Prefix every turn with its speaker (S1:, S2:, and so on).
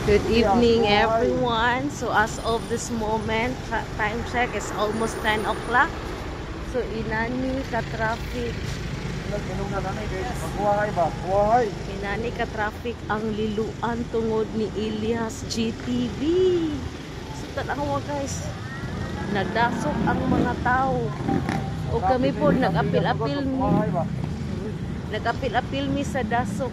S1: Good evening, everyone. So as of this moment, time check is almost 10 o'clock. So inani ka traffic. Inani ka traffic ang liluan tungod ni Elias GTV. So tanawa guys, nagdasok ang mga tao. O kami po nag-apil-apil mi sa dasok.